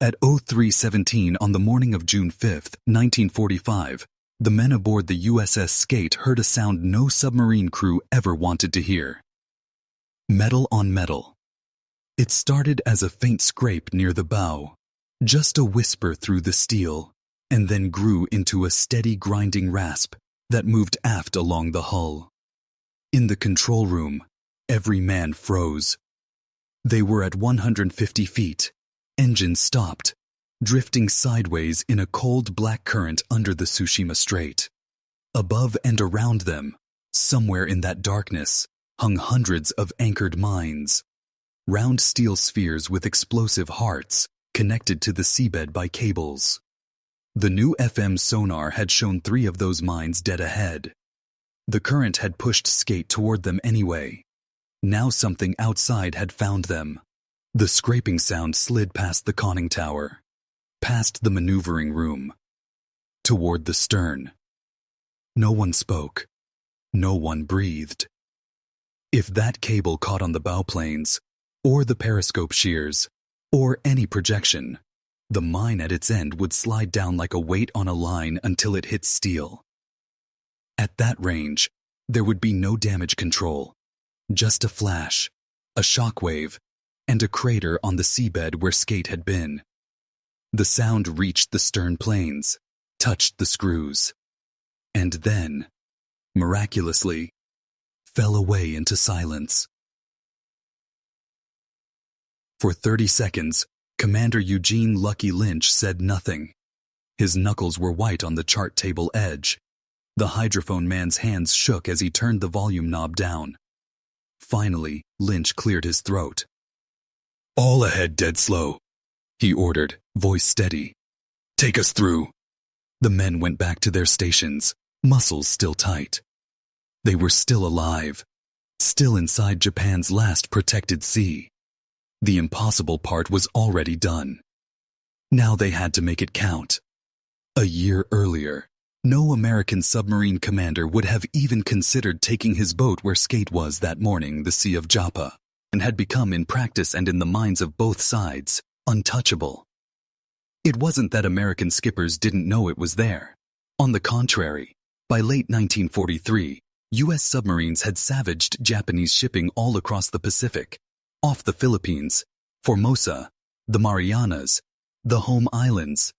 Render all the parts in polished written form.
At 03:17 on the morning of June 5, 1945, the men aboard the USS Skate heard a sound no submarine crew ever wanted to hear. Metal on metal. It started as a faint scrape near the bow, just a whisper through the steel, and then grew into a steady grinding rasp that moved aft along the hull. In the control room, every man froze. They were at 150 feet, engines stopped, drifting sideways in a cold black current under the Tsushima Strait. Above and around them, somewhere in that darkness, hung hundreds of anchored mines, round steel spheres with explosive hearts connected to the seabed by cables. The new FM sonar had shown 3 of those mines dead ahead. The current had pushed Skate toward them anyway. Now something outside had found them. The scraping sound slid past the conning tower, past the maneuvering room, toward the stern. No one spoke. No one breathed. If that cable caught on the bow planes, or the periscope shears, or any projection, the mine at its end would slide down like a weight on a line until it hit steel. At that range, there would be no damage control, just a flash, a shockwave, and a crater on the seabed where Skate had been. The sound reached the stern planes, touched the screws, and then, miraculously, fell away into silence. For 30 seconds, Commander Eugene Lucky Lynch said nothing. His knuckles were white on the chart table edge. The hydrophone man's hands shook as he turned the volume knob down. Finally, Lynch cleared his throat. "All ahead, dead slow," he ordered, voice steady. "Take us through." The men went back to their stations, muscles still tight. They were still alive, still inside Japan's last protected sea. The impossible part was already done. Now they had to make it count. A year earlier, no American submarine commander would have even considered taking his boat where Skate was that morning, the Sea of Japa, and had become in practice and in the minds of both sides, untouchable. It wasn't that American skippers didn't know it was there. On the contrary, by late 1943, U.S. submarines had savaged Japanese shipping all across the Pacific, off the Philippines, Formosa, the Marianas, the home islands.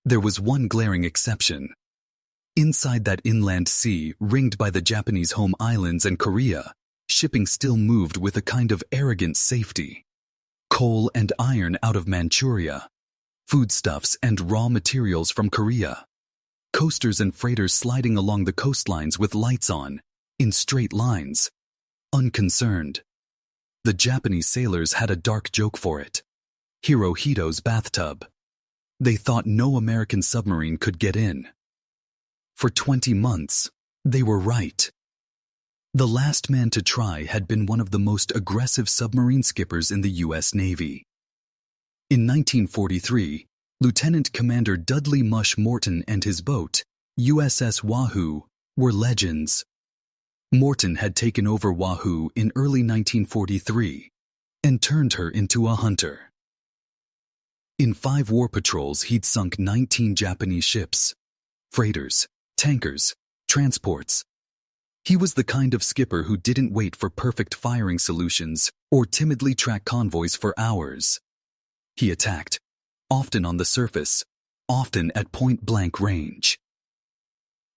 There was one glaring exception. Inside that inland sea, ringed by the Japanese home islands and Korea, shipping still moved with a kind of arrogant safety. Coal and iron out of Manchuria, foodstuffs and raw materials from Korea, coasters and freighters sliding along the coastlines with lights on, in straight lines, unconcerned. The Japanese sailors had a dark joke for it. Hirohito's bathtub. They thought no American submarine could get in. For 20 months, they were right. The last man to try had been one of the most aggressive submarine skippers in the U.S. Navy. In 1943, Lieutenant Commander Dudley Mush Morton and his boat, USS Wahoo, were legends. Morton had taken over Wahoo in early 1943 and turned her into a hunter. In 5 war patrols, he'd sunk 19 Japanese ships, freighters, tankers, transports. He was the kind of skipper who didn't wait for perfect firing solutions or timidly track convoys for hours. He attacked, often on the surface, often at point-blank range.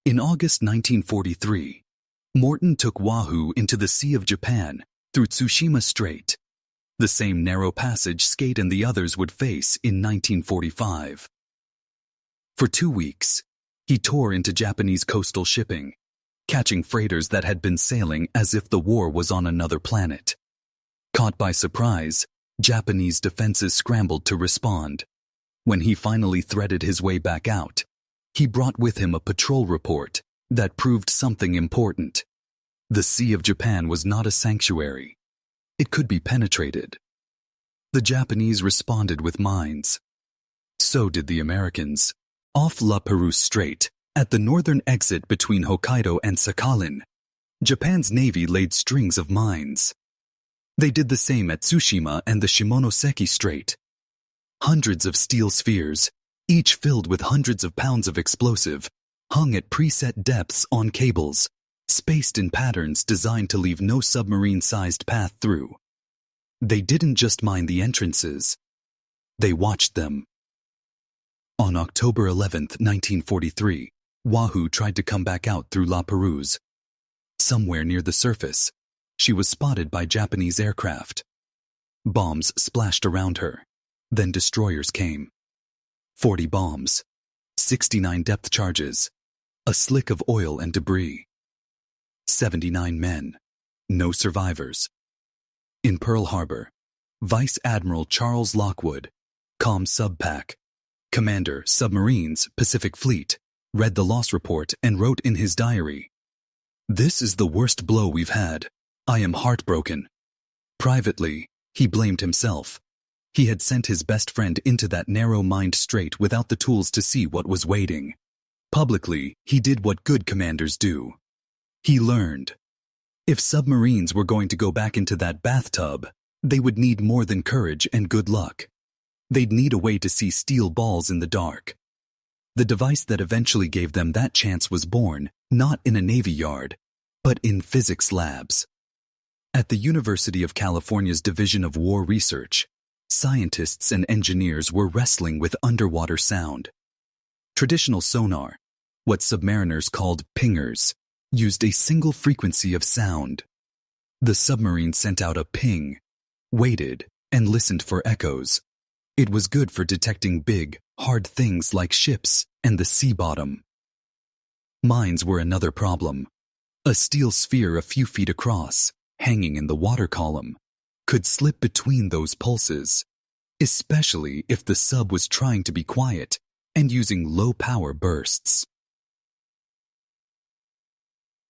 In August 1943, Morton took Wahoo into the Sea of Japan through Tsushima Strait, the same narrow passage Skate and the others would face in 1945. For 2 weeks, he tore into Japanese coastal shipping, catching freighters that had been sailing as if the war was on another planet. Caught by surprise, Japanese defenses scrambled to respond. When he finally threaded his way back out, he brought with him a patrol report that proved something important. The Sea of Japan was not a sanctuary. It could be penetrated. The Japanese responded with mines. So did the Americans. Off La Perouse Strait, at the northern exit between Hokkaido and Sakhalin, Japan's navy laid strings of mines. They did the same at Tsushima and the Shimonoseki Strait. Hundreds of steel spheres, each filled with hundreds of pounds of explosive, hung at preset depths on cables, spaced in patterns designed to leave no submarine-sized path through. They didn't just mine the entrances. They watched them. On October 11, 1943, Wahoo tried to come back out through La Perouse. Somewhere near the surface, she was spotted by Japanese aircraft. Bombs splashed around her. Then destroyers came. 40 bombs, 69 depth charges, a slick of oil and debris. 79 men, no survivors. In Pearl Harbor, Vice Admiral Charles Lockwood, Com Subpac, Commander, Submarines, Pacific Fleet, read the loss report and wrote in his diary, "This is the worst blow we've had. I am heartbroken." Privately, he blamed himself. He had sent his best friend into that narrow-minded strait without the tools to see what was waiting. Publicly, he did what good commanders do. He learned. If submarines were going to go back into that bathtub, they would need more than courage and good luck. They'd need a way to see steel balls in the dark. The device that eventually gave them that chance was born, not in a Navy yard, but in physics labs. At the University of California's Division of War Research, scientists and engineers were wrestling with underwater sound. Traditional sonar, what submariners called pingers, used a single frequency of sound. The submarine sent out a ping, waited, and listened for echoes. It was good for detecting big, hard things like ships and the sea bottom. Mines were another problem. A steel sphere a few feet across, hanging in the water column, could slip between those pulses, especially if the sub was trying to be quiet and using low-power bursts.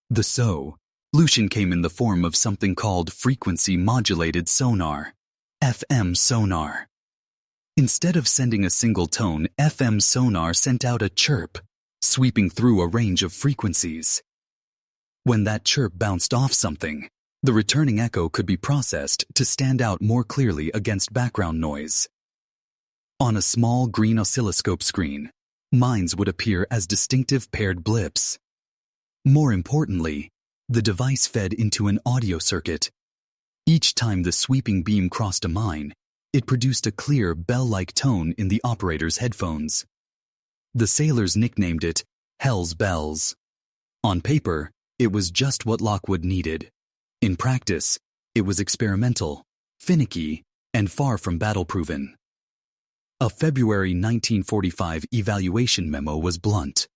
The solution came in the form of something called frequency-modulated sonar, FM sonar. Instead of sending a single tone, FM sonar sent out a chirp, sweeping through a range of frequencies. When that chirp bounced off something, the returning echo could be processed to stand out more clearly against background noise. On a small green oscilloscope screen, mines would appear as distinctive paired blips. More importantly, the device fed into an audio circuit. Each time the sweeping beam crossed a mine, it produced a clear bell-like tone in the operator's headphones. The sailors nicknamed it Hell's Bells. On paper, it was just what Lockwood needed. In practice, it was experimental, finicky, and far from battle-proven. A February 1945 evaluation memo was blunt.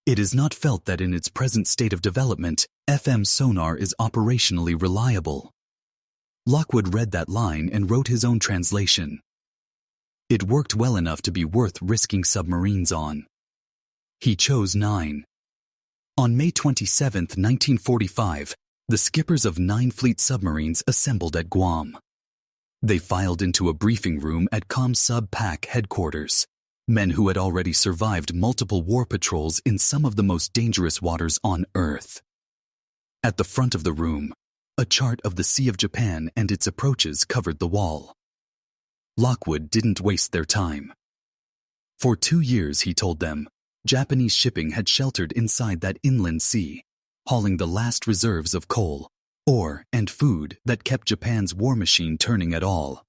It is not felt that in its present state of development, FM sonar is operationally reliable. Lockwood read that line and wrote his own translation. It worked well enough to be worth risking submarines on. He chose 9. On May 27, 1945, the skippers of 9 fleet submarines assembled at Guam. They filed into a briefing room at ComSub-PAC headquarters, men who had already survived multiple war patrols in some of the most dangerous waters on Earth. At the front of the room, a chart of the Sea of Japan and its approaches covered the wall. Lockwood didn't waste their time. For 2 years, he told them, Japanese shipping had sheltered inside that inland sea, hauling the last reserves of coal, ore, and food that kept Japan's war machine turning at all.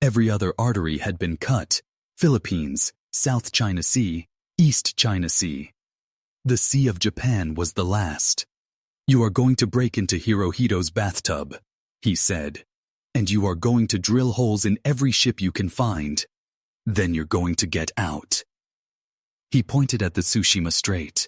Every other artery had been cut: Philippines, South China Sea, East China Sea. The Sea of Japan was the last. "You are going to break into Hirohito's bathtub," he said, "and you are going to drill holes in every ship you can find. Then you're going to get out." He pointed at the Tsushima Strait.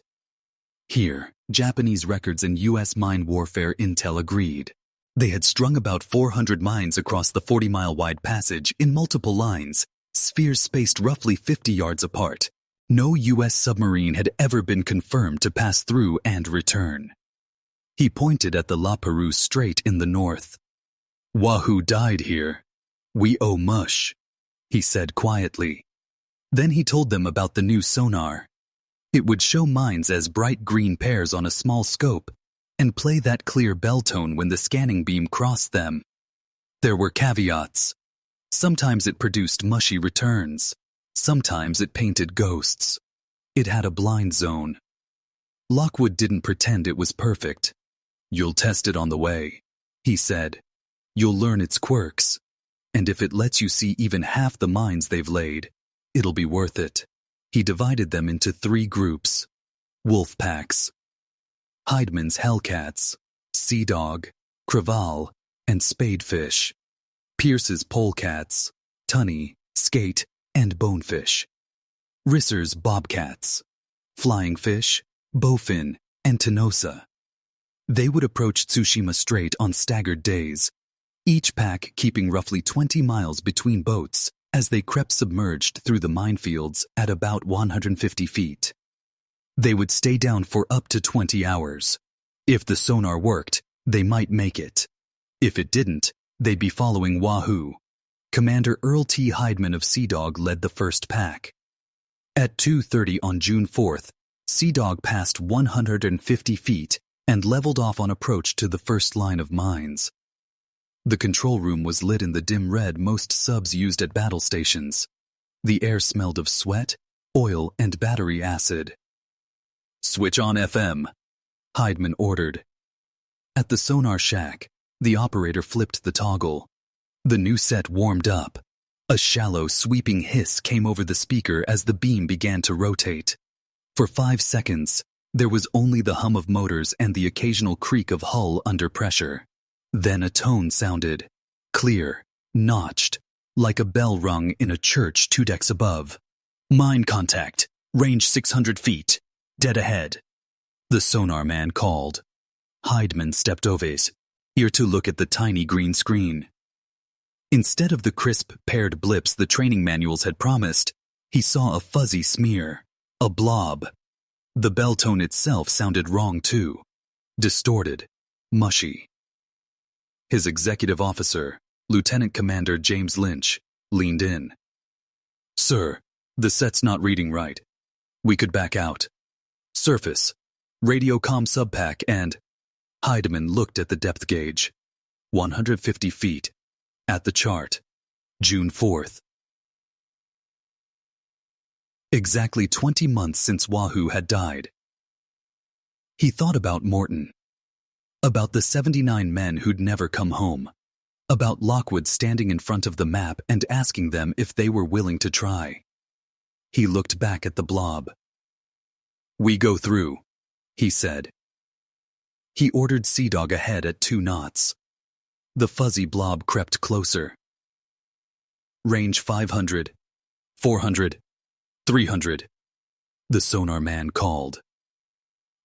Here, Japanese records and U.S. mine warfare intel agreed. They had strung about 400 mines across the 40-mile-wide passage in multiple lines, spheres spaced roughly 50 yards apart. No U.S. submarine had ever been confirmed to pass through and return. He pointed at the La Perouse Strait in the north. "Wahoo died here. We owe Mush," he said quietly. Then he told them about the new sonar. It would show mines as bright green pairs on a small scope and play that clear bell tone when the scanning beam crossed them. There were caveats. Sometimes it produced mushy returns. Sometimes it painted ghosts. It had a blind zone. Lockwood didn't pretend it was perfect. "You'll test it on the way," he said. "You'll learn its quirks. And if it lets you see even half the mines they've laid, it'll be worth it." He divided them into 3 groups. Wolf packs. Hydeman's Hellcats, Sea Dog, Crevalle, and Spadefish. Pierce's Polecats, Tunny, Skate, and Bonefish. Risser's Bobcats, Flying Fish, Bowfin, and Tenosa. They would approach Tsushima Strait on staggered days, each pack keeping roughly 20 miles between boats as they crept submerged through the minefields at about 150 feet. They would stay down for up to 20 hours. If the sonar worked, they might make it. If it didn't, they'd be following Wahoo. Commander Earl T. Hydeman of Sea Dog led the first pack. At 2:30 on June 4th, Sea Dog passed 150 feet and leveled off on approach to the first line of mines. The control room was lit in the dim red most subs used at battle stations. The air smelled of sweat, oil, and battery acid. "Switch on FM," Hydeman ordered. At the sonar shack, the operator flipped the toggle. The new set warmed up. A shallow, sweeping hiss came over the speaker as the beam began to rotate. For 5 seconds, there was only the hum of motors and the occasional creak of hull under pressure. Then a tone sounded, clear, notched, like a bell rung in a church 2 decks above. "Mine contact, range 600 feet, dead ahead," the sonar man called. Hydeman stepped over his ear to look at the tiny green screen. Instead of the crisp, paired blips the training manuals had promised, he saw a fuzzy smear, a blob. The bell tone itself sounded wrong too, distorted, mushy. His executive officer, Lieutenant Commander James Lynch, leaned in. "Sir, the set's not reading right. We could back out. Surface, radio comm subpack and..." Hydeman looked at the depth gauge. 150 feet. At the chart. June 4th. Exactly 20 months since Wahoo had died. He thought about Morton. About the 79 men who'd never come home. About Lockwood standing in front of the map and asking them if they were willing to try. He looked back at the blob. "We go through," he said. He ordered Sea Dog ahead at 2 knots. The fuzzy blob crept closer. "Range 500, 400, 300, the sonar man called.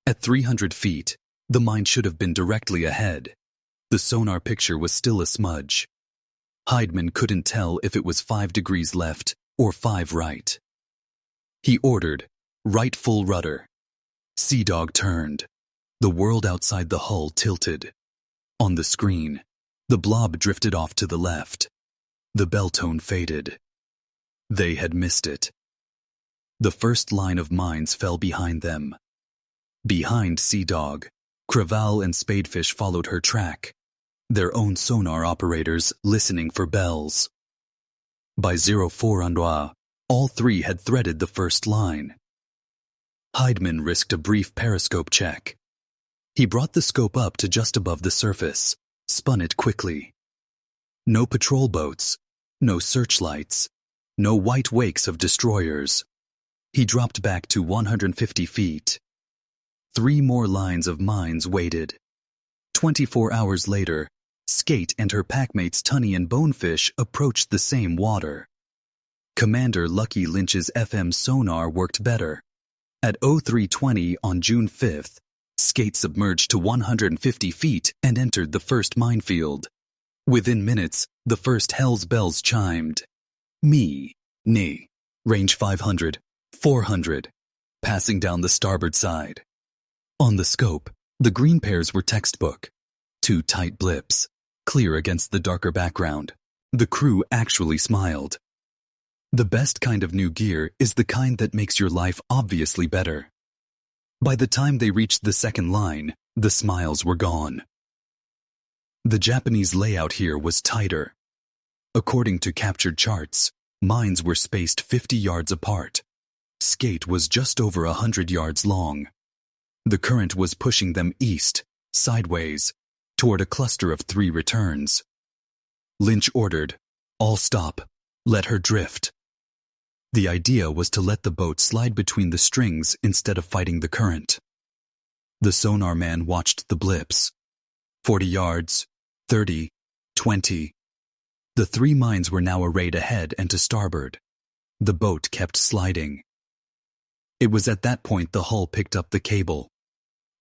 At 300 feet, the mine should have been directly ahead. The sonar picture was still a smudge. Hydeman couldn't tell if it was 5 degrees left or 5 right. He ordered, "Right full rudder." Sea Dog turned. The world outside the hull tilted. On the screen, the blob drifted off to the left. The bell tone faded. They had missed it. The first line of mines fell behind them. Behind Sea Dog, Crevalle and Spadefish followed her track, their own sonar operators listening for bells. By 04 Android, all 3 had threaded the first line. Hydeman risked a brief periscope check. He brought the scope up to just above the surface, spun it quickly. No patrol boats, no searchlights, no white wakes of destroyers. He dropped back to 150 feet. 3 more lines of mines waited. 24 hours later, Skate and her packmates Tunny and Bonefish approached the same water. Commander Lucky Lynch's FM sonar worked better. At 03:20 on June 5th, Skate submerged to 150 feet and entered the first minefield. Within minutes, the first Hell's bells chimed. Ni, range 500, 400, passing down the starboard side. On the scope, the green pairs were textbook. 2 tight blips, clear against the darker background. The crew actually smiled. The best kind of new gear is the kind that makes your life obviously better. By the time they reached the second line, the smiles were gone. The Japanese layout here was tighter. According to captured charts, mines were spaced 50 yards apart. Skate was just over 100 yards long. The current was pushing them east, sideways, toward a cluster of 3 returns. Lynch ordered, "All stop. Let her drift." The idea was to let the boat slide between the strings instead of fighting the current. The sonar man watched the blips. 40 yards, 30, 20. The 3 mines were now arrayed ahead and to starboard. The boat kept sliding. It was at that point the hull picked up the cable.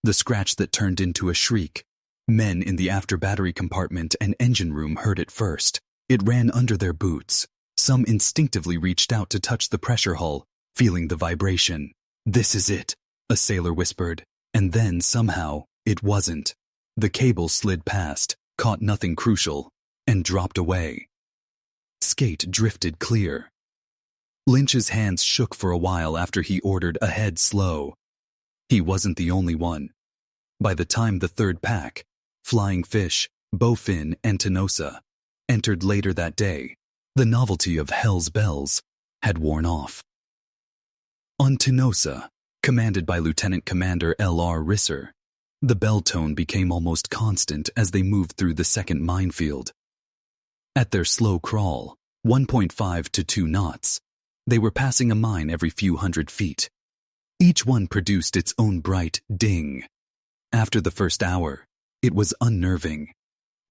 The scratch that turned into a shriek. Men in the after battery compartment and engine room heard it first. It ran under their boots. Some instinctively reached out to touch the pressure hull, feeling the vibration. "This is it," a sailor whispered, and then somehow it wasn't. The cable slid past, caught nothing crucial, and dropped away. Skate drifted clear. Lynch's hands shook for a while after he ordered ahead slow. He wasn't the only one. By the time the third pack, Flying Fish, Bowfin, and Tenosa, entered later that day, the novelty of Hell's Bells had worn off. On Tenosa, commanded by Lieutenant Commander L.R. Risser, the bell tone became almost constant as they moved through the second minefield. At their slow crawl, 1.5 to 2 knots, they were passing a mine every few hundred feet. Each one produced its own bright ding. After the first hour, it was unnerving.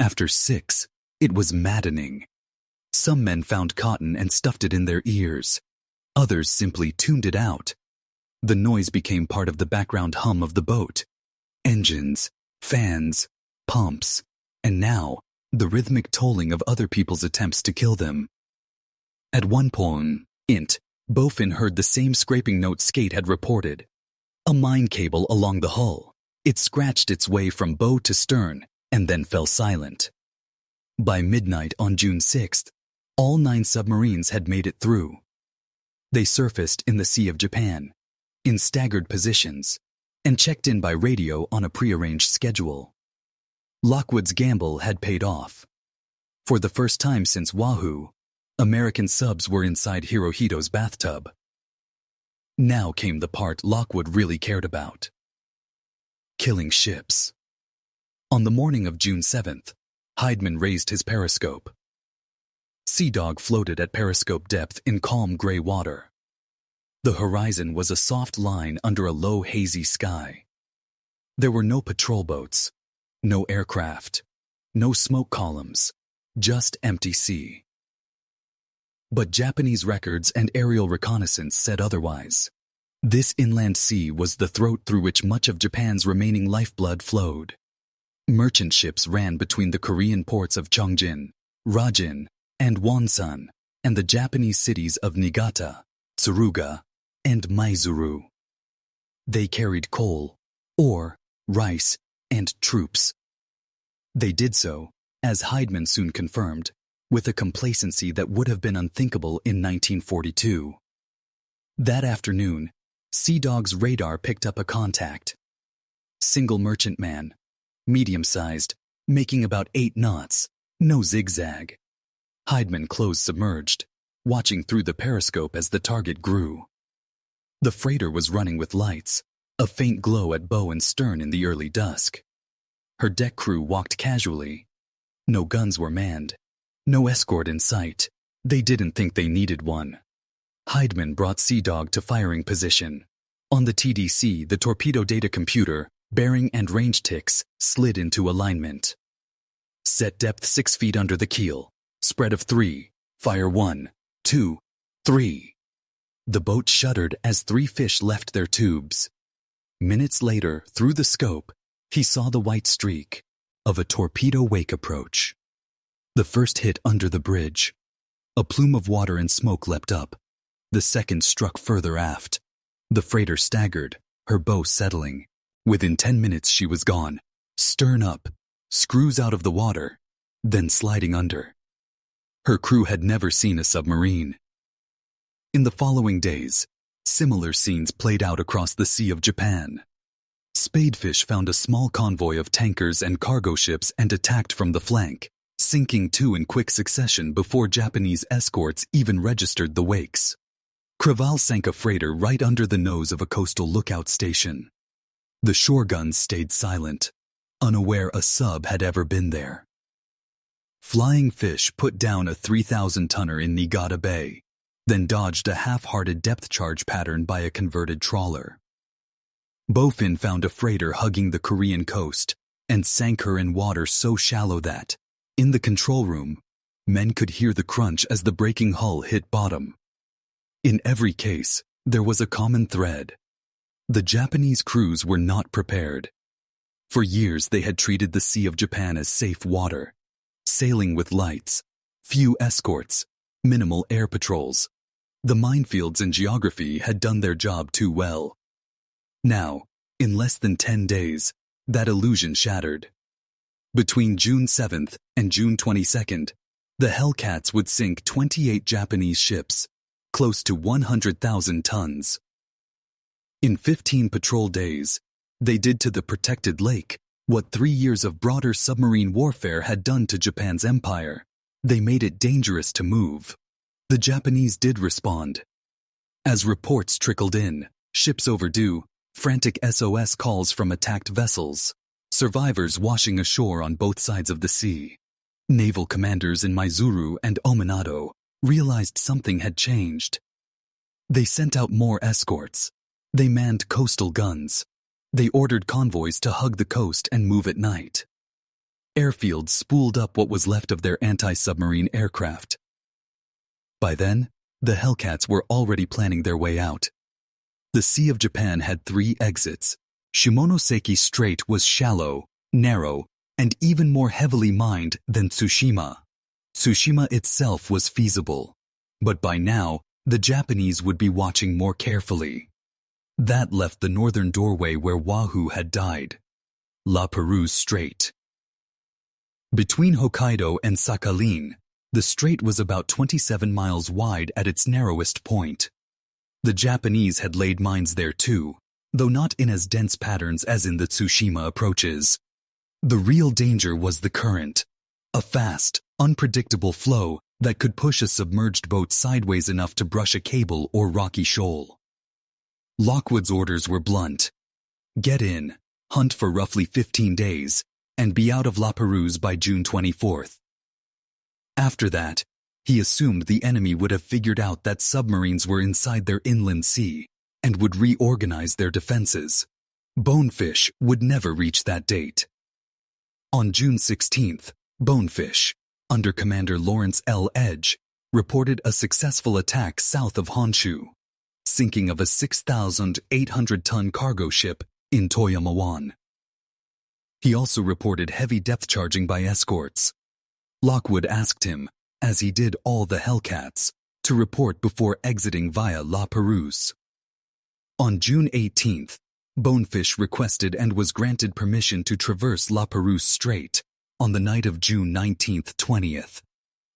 After 6, it was maddening. Some men found cotton and stuffed it in their ears. Others simply tuned it out. The noise became part of the background hum of the boat. Engines, fans, pumps, and now the rhythmic tolling of other people's attempts to kill them. At one point, Bowfin heard the same scraping note Skate had reported. A mine cable along the hull. It scratched its way from bow to stern and then fell silent. By midnight on June 6th, all 9 submarines had made it through. They surfaced in the Sea of Japan, in staggered positions, and checked in by radio on a prearranged schedule. Lockwood's gamble had paid off. For the first time since Wahoo, American subs were inside Hirohito's bathtub. Now came the part Lockwood really cared about. Killing ships. On the morning of June 7th, Hydeman raised his periscope. Sea Dog floated at periscope depth in calm gray water. The horizon was a soft line under a low hazy sky. There were no patrol boats, no aircraft, no smoke columns, just empty sea. But Japanese records and aerial reconnaissance said otherwise. This inland sea was the throat through which much of Japan's remaining lifeblood flowed. Merchant ships ran between the Korean ports of Chongjin, Rajin, and Wonsan, and the Japanese cities of Niigata, Tsuruga, and Maizuru. They carried coal, ore, rice, and troops. They did so, as Hydeman soon confirmed, with a complacency that would have been unthinkable in 1942. That afternoon, Sea Dog's radar picked up a contact. Single merchantman, medium-sized, making about 8 knots, no zigzag. Hydeman closed submerged, watching through the periscope as the target grew. The freighter was running with lights, a faint glow at bow and stern in the early dusk. Her deck crew walked casually. No guns were manned. No escort in sight. They didn't think they needed one. Hydeman brought Sea Dog to firing position. On the TDC, the torpedo data computer, bearing and range ticks, slid into alignment. Set depth 6 feet under the keel. Spread of 3. Fire 1, 2, 3. The boat shuddered as 3 fish left their tubes. Minutes later, through the scope, he saw the white streak of a torpedo wake approach. The first hit under the bridge. A plume of water and smoke leapt up. The second struck further aft. The freighter staggered, her bow settling. Within 10 minutes she was gone, stern up, screws out of the water, then sliding under. Her crew had never seen a submarine. In the following days, similar scenes played out across the Sea of Japan. Spadefish found a small convoy of tankers and cargo ships and attacked from the flank, sinking two in quick succession before Japanese escorts even registered the wakes. Crevalle sank a freighter right under the nose of a coastal lookout station. The shore guns stayed silent, unaware a sub had ever been there. Flying Fish put down a 3,000-tonner in Niigata Bay, then dodged a half-hearted depth charge pattern by a converted trawler. Bowfin found a freighter hugging the Korean coast and sank her in water so shallow that, in the control room, men could hear the crunch as the breaking hull hit bottom. In every case, there was a common thread. The Japanese crews were not prepared. For years they had treated the Sea of Japan as safe water, sailing with lights, few escorts, minimal air patrols. The minefields and geography had done their job too well. Now, in less than 10 days, that illusion shattered. Between June 7th and June 22nd, the Hellcats would sink 28 Japanese ships, close to 100,000 tons. In 15 patrol days, they did to the protected lake what 3 years of broader submarine warfare had done to Japan's empire. They made it dangerous to move. The Japanese did respond. As reports trickled in, ships overdue, frantic SOS calls from attacked vessels, survivors washing ashore on both sides of the sea. Naval commanders in Maizuru and Ominado realized something had changed. They sent out more escorts. They manned coastal guns. They ordered convoys to hug the coast and move at night. Airfields spooled up what was left of their anti-submarine aircraft. By then, the Hellcats were already planning their way out. The Sea of Japan had 3 exits. Shimonoseki Strait was shallow, narrow, and even more heavily mined than Tsushima. Tsushima itself was feasible, but by now, the Japanese would be watching more carefully. That left the northern doorway where Wahoo had died, La Perouse Strait. Between Hokkaido and Sakhalin, the strait was about 27 miles wide at its narrowest point. The Japanese had laid mines there too, though not in as dense patterns as in the Tsushima approaches. The real danger was the current, a fast, unpredictable flow that could push a submerged boat sideways enough to brush a cable or rocky shoal. Lockwood's orders were blunt. Get in, hunt for roughly 15 days, and be out of La Perouse by June 24th. After that, he assumed the enemy would have figured out that submarines were inside their inland sea and would reorganize their defenses. Bonefish would never reach that date. On June 16th, Bonefish, under Commander Lawrence L. Edge, reported a successful attack south of Honshu, sinking of a 6,800-ton cargo ship in Toyama-wan. He also reported heavy depth charging by escorts. Lockwood asked him, as he did all the Hellcats, to report before exiting via La Perouse. On June 18th, Bonefish requested and was granted permission to traverse La Perouse Strait on the night of June 19th-20th.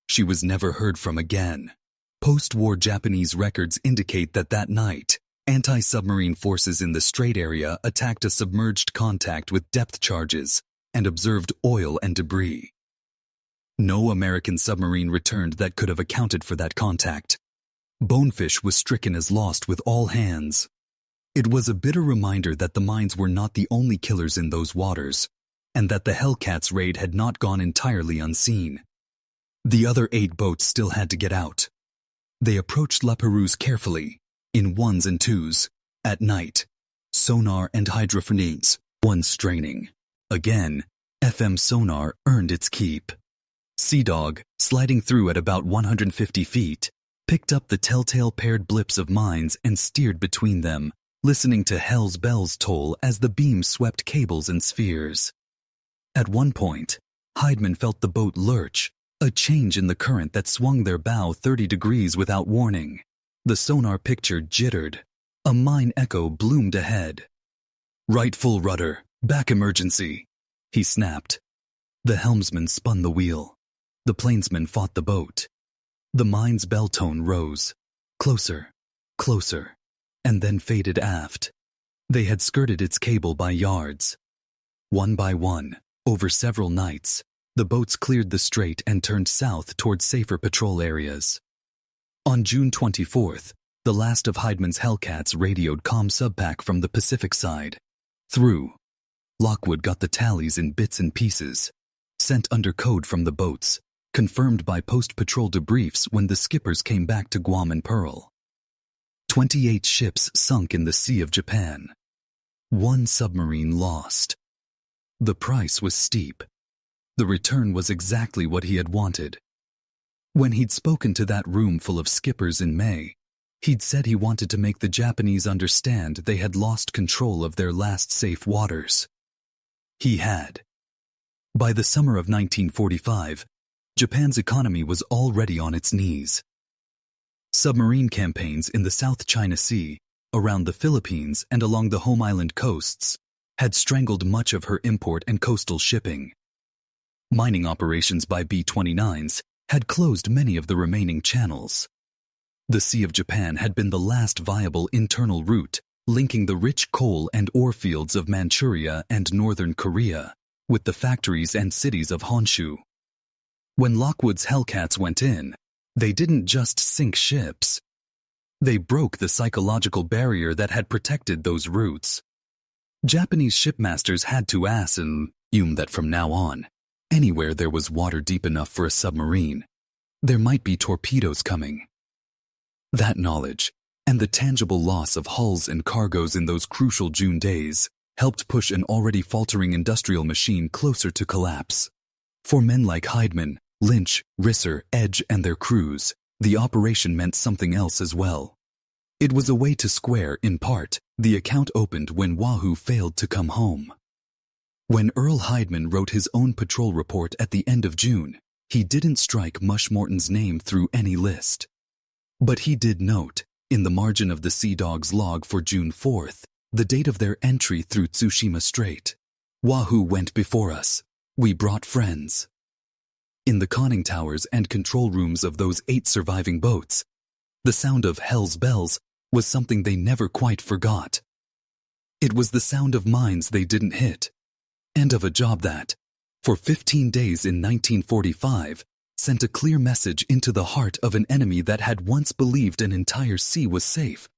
She was never heard from again. Post-war Japanese records indicate that night, anti-submarine forces in the strait area attacked a submerged contact with depth charges and observed oil and debris. No American submarine returned that could have accounted for that contact. Bonefish was stricken as lost with all hands. It was a bitter reminder that the mines were not the only killers in those waters, and that the Hellcats raid had not gone entirely unseen. The other 8 boats still had to get out. They approached La Perouse carefully, in 1s and 2s, at night. Sonar and hydrophones, one straining. Again, FM sonar earned its keep. Sea Dog, sliding through at about 150 feet, picked up the telltale paired blips of mines and steered between them, listening to Hell's bells toll as the beam swept cables and spheres. At one point, Hydeman felt the boat lurch, a change in the current that swung their bow 30 degrees without warning. The sonar picture jittered. A mine echo bloomed ahead. "Right full rudder, back emergency," he snapped. The helmsman spun the wheel. The plainsman fought the boat. The mine's bell tone rose. Closer, closer, and then faded aft. They had skirted its cable by yards. One by one, over several nights, the boats cleared the strait and turned south toward safer patrol areas. On June 24th, the last of Hydeman's Hellcats radioed comm subpack from the Pacific side. Through. Lockwood got the tallies in bits and pieces, sent under code from the boats, confirmed by post-patrol debriefs when the skippers came back to Guam and Pearl. 28 ships sunk in the Sea of Japan. 1 submarine lost. The price was steep. The return was exactly what he had wanted. When he'd spoken to that room full of skippers in May, he'd said he wanted to make the Japanese understand they had lost control of their last safe waters. He had. By the summer of 1945, Japan's economy was already on its knees. Submarine campaigns in the South China Sea, around the Philippines and along the home island coasts, had strangled much of her import and coastal shipping. Mining operations by B-29s had closed many of the remaining channels. The Sea of Japan had been the last viable internal route linking the rich coal and ore fields of Manchuria and northern Korea with the factories and cities of Honshu. When Lockwood's Hellcats went in, they didn't just sink ships. They broke the psychological barrier that had protected those routes. Japanese shipmasters had to assume that from now on, anywhere there was water deep enough for a submarine, there might be torpedoes coming. That knowledge, and the tangible loss of hulls and cargoes in those crucial June days, helped push an already faltering industrial machine closer to collapse. For men like Hydeman, Lynch, Risser, Edge, and their crews, the operation meant something else as well. It was a way to square, in part, the account opened when Wahoo failed to come home. When Earl Hydeman wrote his own patrol report at the end of June, he didn't strike Mush Morton's name through any list. But he did note, in the margin of the Sea Dog's log for June 4th, the date of their entry through Tsushima Strait. Wahoo went before us. We brought friends. In the conning towers and control rooms of those 8 surviving boats, the sound of hell's bells was something they never quite forgot. It was the sound of mines they didn't hit, and of a job that, for 15 days in 1945, sent a clear message into the heart of an enemy that had once believed an entire sea was safe